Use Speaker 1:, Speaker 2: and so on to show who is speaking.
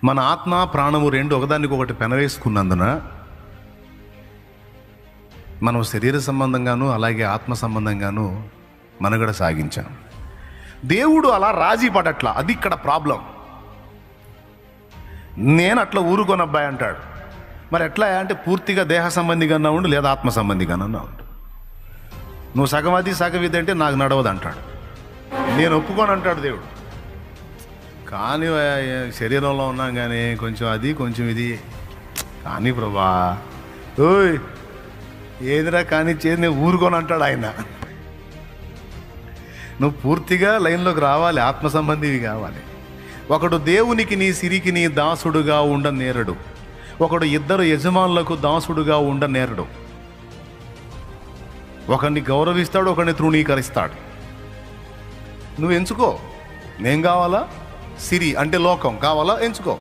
Speaker 1: మన ఆత్మ ప్రాణము రెండు ఒకదానికొకటి పెనవేసుకున్నందున మనం శరీర సంబంధంగాను అలాగే ఆత్మ సంబంధంగాను మనుగడ సాగించాం. దేవుడు అలా రాజీ పడట్లా, అది ఇక్కడ ప్రాబ్లం. నేను అట్లా ఊరుకోనబ్బాయి అంటాడు. మరి ఎట్లా అంటే పూర్తిగా దేహ సంబంధిగానే ఉండు లేదా ఆత్మ సంబంధిగానే ఉండు. నువ్వు సగం అది సగం ఇది అంటే నాకు నడవదు అంటాడు. నేను ఒప్పుకోను అంటాడు దేవుడు. కానీ శరీరంలో ఉన్నాం కానీ కొంచెం అది కొంచెం ఇది కానీ ప్రభా ఓయ్ ఏదిరా కానీ చేసి నేను ఊరుకోను అంటాడు ఆయన. నువ్వు పూర్తిగా లైన్లోకి రావాలి, ఆత్మ సంబంధివి కావాలి. ఒకడు దేవునికి నీ సిరికి నీ దాసుడుగా ఉండనేరడు, ఒకడు ఇద్దరు యజమానులకు దాసుడుగా ఉండనేరడు. ఒకరిని గౌరవిస్తాడు, ఒకరిని తృణీకరిస్తాడు. నువ్వు ఎంచుకో. నేను కావాలా, సిరి అంటే లోకం కావాలా, ఎంచుకో.